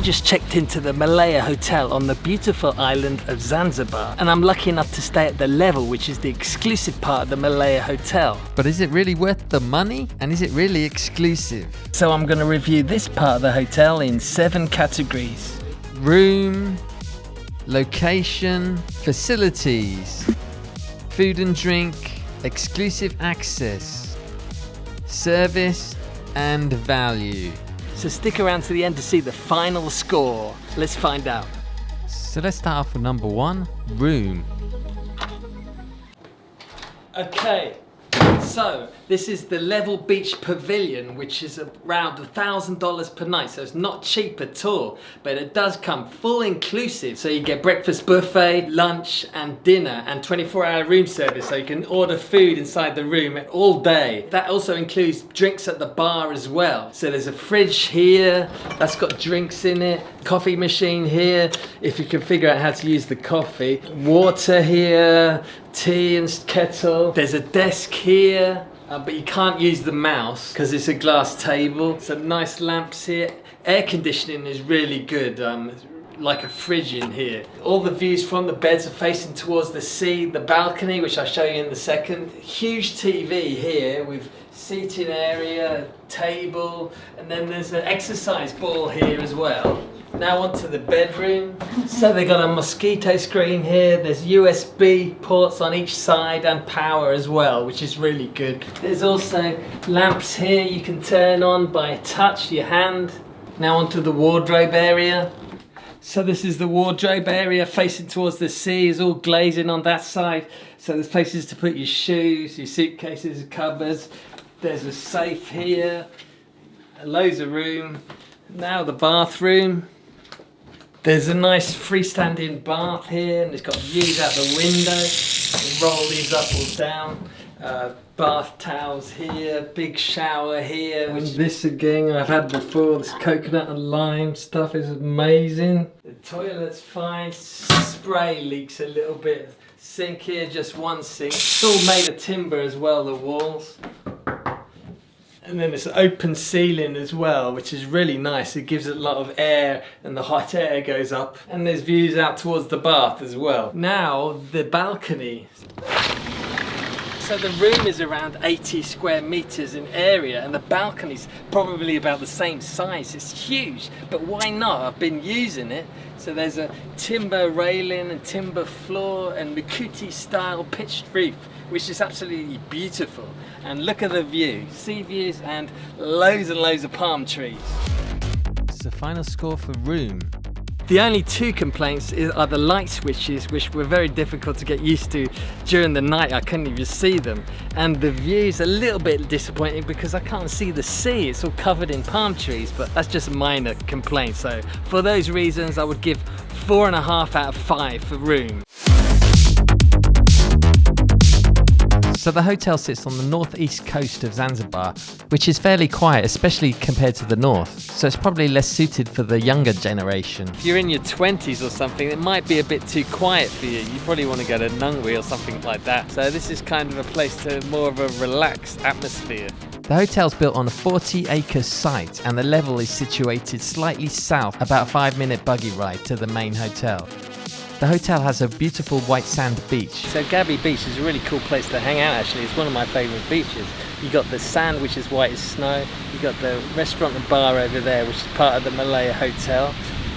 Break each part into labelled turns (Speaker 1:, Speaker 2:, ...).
Speaker 1: just checked into the Malaya Hotel on the beautiful island of Zanzibar, and I'm lucky enough to stay at the level, which is the exclusive part of the Malaya Hotel.
Speaker 2: But is it really worth the money? And is it really exclusive?
Speaker 1: So I'm going to review this part of the hotel in 7 categories.
Speaker 2: Room, location, facilities, food and drink, exclusive access, service, and value.
Speaker 1: So stick around to the end to see the final score. Let's find out.
Speaker 2: So let's start off with number 1, room.
Speaker 1: Okay, so this is the Level Beach Pavilion, which is around $1,000 per night, so it's not cheap at all, but it does come full inclusive. So you get breakfast buffet, lunch and dinner, and 24-hour room service, so you can order food inside the room all day. That also includes drinks at the bar as well. So there's a fridge here that's got drinks in it, coffee machine here if you can figure out how to use the coffee, water here, tea and kettle. There's a desk here, but you can't use the mouse because it's a glass table. Some nice lamps here. Air conditioning is really good. Like a fridge in here. All the views from the beds are facing towards the sea, the balcony, which I'll show you in a second. Huge TV here with seating area, table, and then there's an exercise ball here as well. Now onto the bedroom. So they got a mosquito screen here. There's USB ports on each side and power as well, which is really good. There's also lamps here you can turn on by touch, your hand. Now onto the wardrobe area. So this is the wardrobe area facing towards the sea. It's all glazing on that side. So there's places to put your shoes, your suitcases, cupboards. There's a safe here. Loads of room. Now the bathroom. There's a nice freestanding bath here, and it's got views out the window. You can roll these up or down. Bath towels here, big shower here. And this again I've had before, this coconut and lime stuff is amazing. The toilet's fine, spray leaks a little bit. Sink here, just one sink. It's all made of timber as well, the walls. And then it's open ceiling as well, which is really nice. It gives it a lot of air and the hot air goes up. And there's views out towards the bath as well. Now, the balcony. So the room is around 80 square meters in area and the balcony's probably about the same size. It's huge, but why not? I've been using it. So there's a timber railing and timber floor and Makuti style pitched roof, which is absolutely beautiful. And look at the view, sea views and loads of palm trees.
Speaker 2: It's the final score for room.
Speaker 1: The only 2 complaints are the light switches, which were very difficult to get used to during the night. I couldn't even see them. And the view's a little bit disappointing because I can't see the sea. It's all covered in palm trees, but that's just a minor complaint. So for those reasons, I would give 4.5 out of 5 for room.
Speaker 2: So the hotel sits on the northeast coast of Zanzibar, which is fairly quiet, especially compared to the north. So it's probably less suited for the younger generation.
Speaker 1: If you're in your 20s or something, it might be a bit too quiet for you. You probably want to go to Nungwi or something like that. So this is kind of a place to more of a relaxed atmosphere.
Speaker 2: The hotel's built on a 40-acre site and the level is situated slightly south, about a 5-minute buggy ride to the main hotel. The hotel has a beautiful white sand beach.
Speaker 1: So Gabi Beach is a really cool place to hang out actually. It's one of my favourite beaches. You got the sand which is white as snow. You got the restaurant and bar over there which is part of the Malaya Hotel.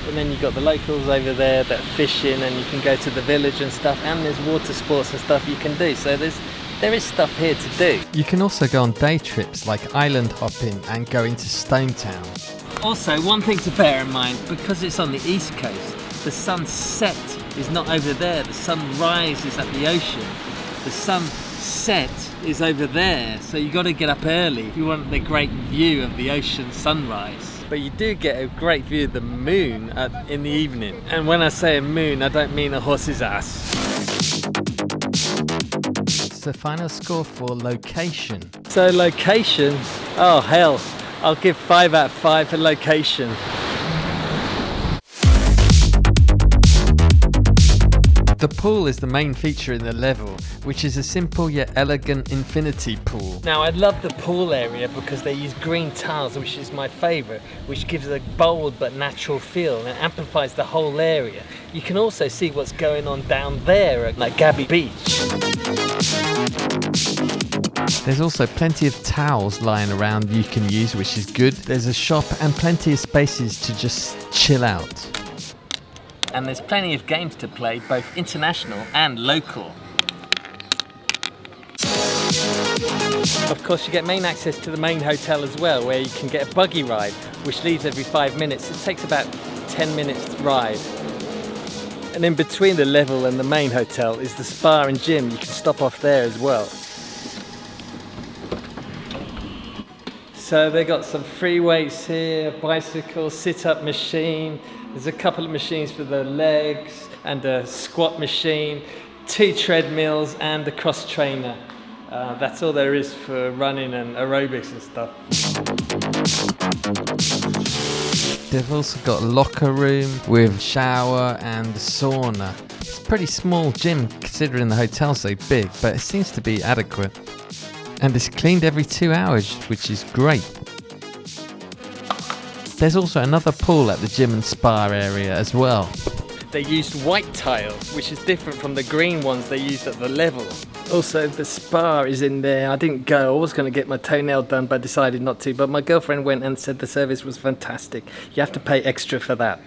Speaker 1: And then you've got the locals over there that are fishing and you can go to the village and stuff, and there's water sports and stuff you can do. So there is stuff here to do.
Speaker 2: You can also go on day trips like island hopping and go into Stone Town.
Speaker 1: Also, one thing to bear in mind, because it's on the east coast, sunset is not over there. The sunrise is at the ocean. The sunset is over there. So you got to get up early if you want the great view of the ocean sunrise. But you do get a great view of the moon in the evening. And when I say a moon, I don't mean a horse's ass.
Speaker 2: It's the final score for location.
Speaker 1: So location, oh hell, I'll give 5 out of 5 for location.
Speaker 2: The pool is the main feature in the level, which is a simple yet elegant infinity pool.
Speaker 1: Now I love the pool area because they use green tiles, which is my favourite, which gives a bold but natural feel and amplifies the whole area. You can also see what's going on down there at like Gabby Beach.
Speaker 2: There's also plenty of towels lying around you can use, which is good. There's a shop and plenty of spaces to just chill out.
Speaker 1: And there's plenty of games to play, both international and local. Of course, you get main access to the main hotel as well, where you can get a buggy ride, which leaves every 5 minutes. It takes about 10 minutes ride. And in between the level and the main hotel is the spa and gym. You can stop off there as well. So they got some free weights here, bicycle, sit-up machine. There's a couple of machines for the legs and a squat machine, 2 treadmills and a cross trainer. That's all there is for running and aerobics and stuff.
Speaker 2: They've also got a locker room with shower and sauna. It's a pretty small gym considering the hotel's so big, but it seems to be adequate. And it's cleaned every 2 hours, which is great. There's also another pool at the gym and spa area as well.
Speaker 1: They used white tiles, which is different from the green ones they used at the level. Also, the spa is in there. I didn't go. I was going to get my toenail done, but decided not to. But my girlfriend went and said the service was fantastic. You have to pay extra for that.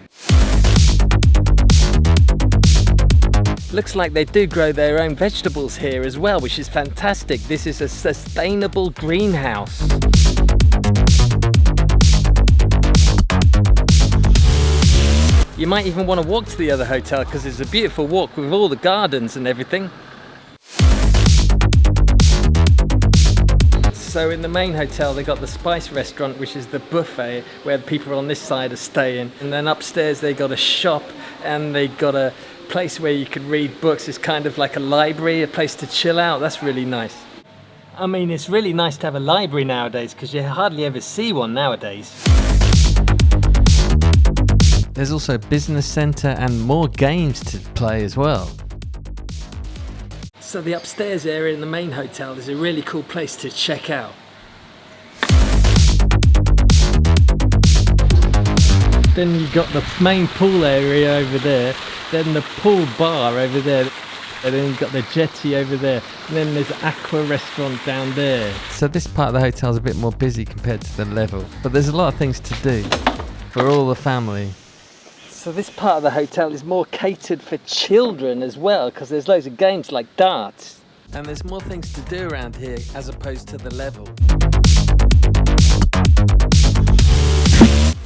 Speaker 1: Looks like they do grow their own vegetables here as well, which is fantastic. This is a sustainable greenhouse. You might even want to walk to the other hotel because it's a beautiful walk with all the gardens and everything. So in the main hotel they got the Spice restaurant, which is the buffet where the people on this side are staying, and then upstairs they got a shop and they got a place where you could read books. It's kind of like a library, a place to chill out. That's really nice. I mean, it's really nice to have a library nowadays because you hardly ever see one nowadays.
Speaker 2: There's also a business centre and more games to play as well.
Speaker 1: So the upstairs area in the main hotel is a really cool place to check out. Then you've got the main pool area over there, then the pool bar over there, and then you've got the jetty over there, and then there's the aqua restaurant down there.
Speaker 2: So this part of the hotel is a bit more busy compared to the level, but there's a lot of things to do for all the family.
Speaker 1: So this part of the hotel is more catered for children as well, because there's loads of games like darts. And there's more things to do around here as opposed to the level.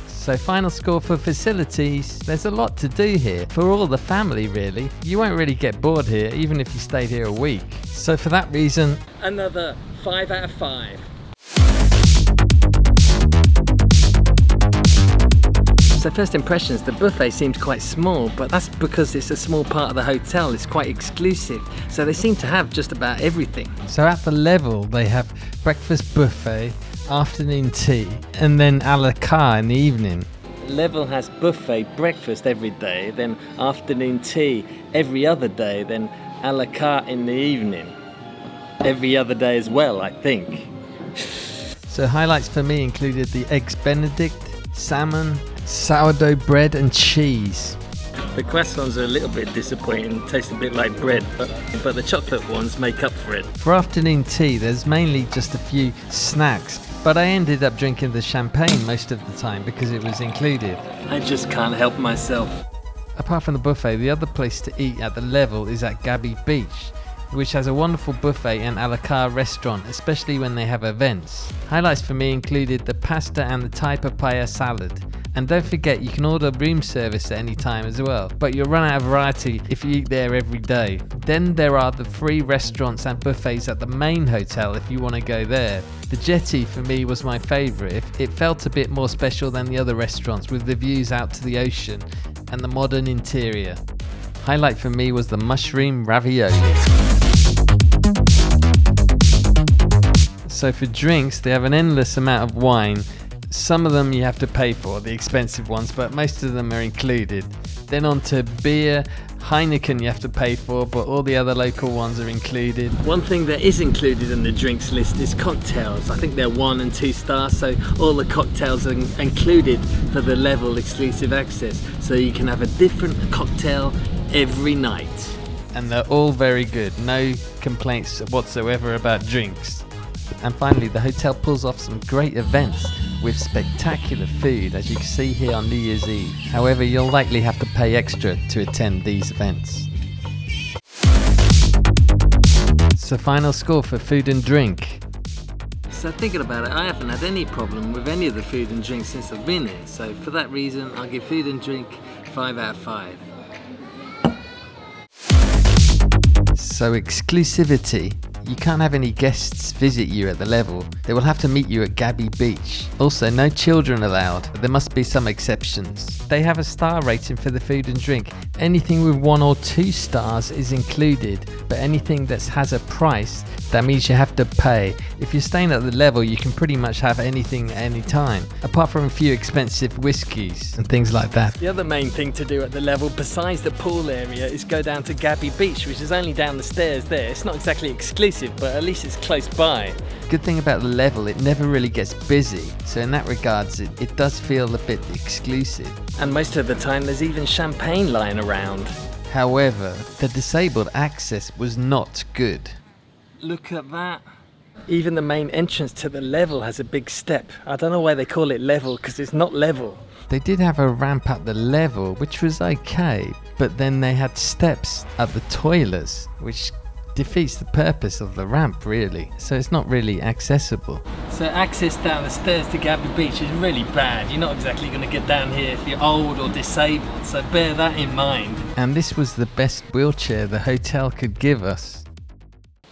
Speaker 2: So final score for facilities, there's a lot to do here for all the family really. You won't really get bored here even if you stayed here a week. So for that reason,
Speaker 1: another 5 out of 5. So first impressions, the buffet seems quite small, but that's because it's a small part of the hotel. It's quite exclusive, so they seem to have just about everything.
Speaker 2: So at the level they have breakfast buffet, afternoon tea, and then a la carte in the evening.
Speaker 1: Level has buffet breakfast every day, then afternoon tea every other day, then a la carte in the evening every other day as well, I think.
Speaker 2: So highlights for me included the eggs Benedict, salmon, sourdough bread and cheese.
Speaker 1: The croissants are a little bit disappointing, taste a bit like bread, but the chocolate ones make up for it.
Speaker 2: For afternoon tea there's mainly just a few snacks, but I ended up drinking the champagne most of the time because it was included.
Speaker 1: I just can't help myself.
Speaker 2: Apart from the buffet, the other place to eat at the level is at Gabby Beach, which has a wonderful buffet and a la carte restaurant, especially when they have events. Highlights for me included the pasta and the Thai papaya salad. And don't forget, you can order room service at any time as well, but you'll run out of variety if you eat there every day. Then there are the free restaurants and buffets at the main hotel if you want to go there. The jetty for me was my favourite. It felt a bit more special than the other restaurants with the views out to the ocean and the modern interior. Highlight for me was the mushroom ravioli. So for drinks, they have an endless amount of wine. Some of them you have to pay for, the expensive ones, but most of them are included. Then on to beer, Heineken you have to pay for, but all the other local ones are included.
Speaker 1: One thing that is included in the drinks list is cocktails. I think they're 1 and 2 stars, so all the cocktails are included for the level exclusive access. So you can have a different cocktail every night.
Speaker 2: And they're all very good. No complaints whatsoever about drinks. And finally, the hotel pulls off some great events with spectacular food, as you can see here on New Year's Eve. However, you'll likely have to pay extra to attend these events. So final score for food and drink.
Speaker 1: So thinking about it, I haven't had any problem with any of the food and drink since I've been here. So for that reason, I'll give food and drink 5 out of 5.
Speaker 2: So exclusivity. You can't have any guests visit you at the level. They will have to meet you at Gabby Beach. Also, no children allowed, but there must be some exceptions. They have a star rating for the food and drink. Anything with 1 or 2 stars is included, but anything that has a price, that means you have to pay. If you're staying at the level, you can pretty much have anything at any time, apart from a few expensive whiskies and things like that.
Speaker 1: The other main thing to do at the level, besides the pool area, is go down to Gabby Beach, which is only down the stairs there. It's not exactly exclusive, but at least it's close by.
Speaker 2: Good thing about the level, it never really gets busy, so in that regards it does feel a bit exclusive.
Speaker 1: And most of the time there's even champagne lying around.
Speaker 2: However, the disabled access was not good.
Speaker 1: Look at that. Even the main entrance to the level has a big step. I don't know why they call it level, because it's not level.
Speaker 2: They did have a ramp at the level, which was okay, but then they had steps at the toilets, which defeats the purpose of the ramp really, so it's not really accessible.
Speaker 1: So access down the stairs to Gabby Beach is really bad. You're not exactly going to get down here if you're old or disabled, so bear that in mind.
Speaker 2: And this was the best wheelchair the hotel could give us.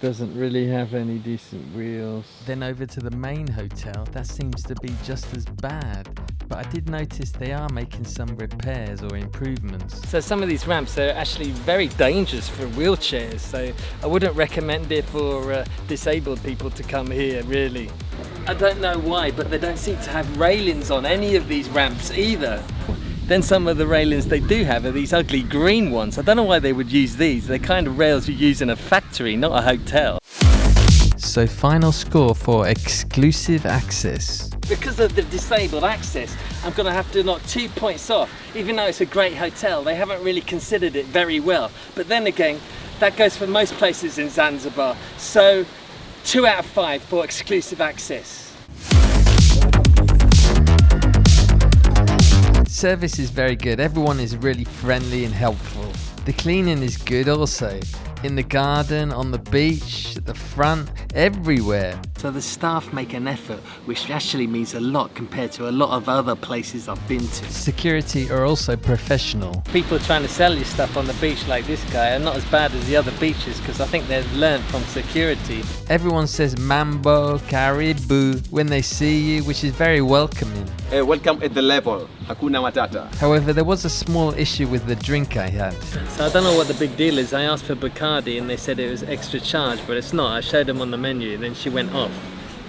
Speaker 2: Doesn't really have any decent wheels. Then over to the main hotel, that seems to be just as bad. But I did notice they are making some repairs or improvements.
Speaker 1: So some of these ramps are actually very dangerous for wheelchairs, so I wouldn't recommend it for disabled people to come here, really. I don't know why, but they don't seem to have railings on any of these ramps either. Then some of the railings they do have are these ugly green ones. I don't know why they would use these. They're kind of rails you use in a factory, not a hotel.
Speaker 2: So final score for exclusive access.
Speaker 1: Because of the disabled access, I'm going to have to knock 2 points off. Even though it's a great hotel, they haven't really considered it very well. But then again, that goes for most places in Zanzibar. So 2 out of 5 for exclusive access.
Speaker 2: Service is very good. Everyone is really friendly and helpful. The cleaning is good also. In the garden, on the beach, at the front, everywhere.
Speaker 1: So the staff make an effort, which actually means a lot compared to a lot of other places I've been to.
Speaker 2: Security are also professional.
Speaker 1: People trying to sell you stuff on the beach like this guy are not as bad as the other beaches, because I think they've learned from security.
Speaker 2: Everyone says mambo, caribou when they see you, which is very welcoming.
Speaker 3: Welcome at the level, Hakuna Matata.
Speaker 2: However, there was a small issue with the drink I had.
Speaker 1: So I don't know what the big deal is. I asked for Bacardi and they said it was extra charge, but it's not. I showed them on the menu, then she went off.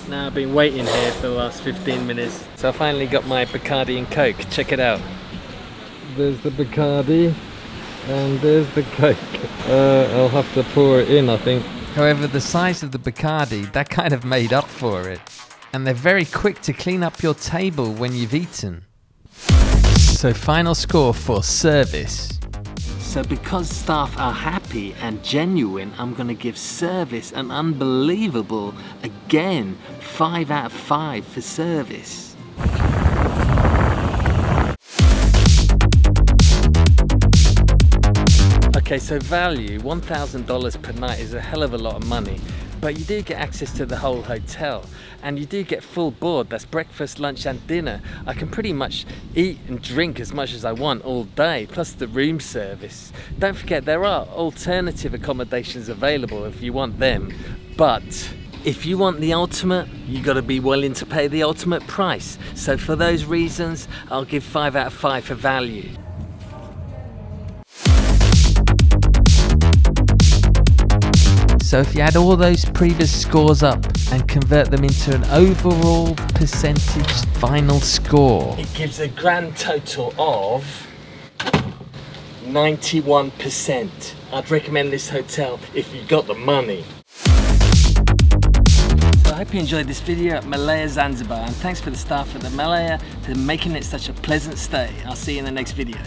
Speaker 1: Now I've been waiting here for the last 15 minutes. So I finally got my Bacardi and Coke. Check it out.
Speaker 2: There's the Bacardi and there's the Coke. I'll have to pour it in, I think. However, the size of the Bacardi, that kind of made up for it. And they're very quick to clean up your table when you've eaten. So final score for service.
Speaker 1: So because staff are happy and genuine, I'm going to give service an unbelievable, again, 5 out of 5 for service. Okay, so value, $1,000 per night is a hell of a lot of money. But you do get access to the whole hotel, and you do get full board. That's breakfast, lunch and dinner. I can pretty much eat and drink as much as I want all day, plus the room service. Don't forget, there are alternative accommodations available if you want them. But if you want the ultimate, you got to be willing to pay the ultimate price. So for those reasons, I'll give 5 out of 5 for value.
Speaker 2: So if you add all those previous scores up and convert them into an overall percentage final score,
Speaker 1: it gives a grand total of 91%. I'd recommend this hotel if you got the money. So I hope you enjoyed this video at Malaya Zanzibar, and thanks for the staff at the Malaya for making it such a pleasant stay. I'll see you in the next video.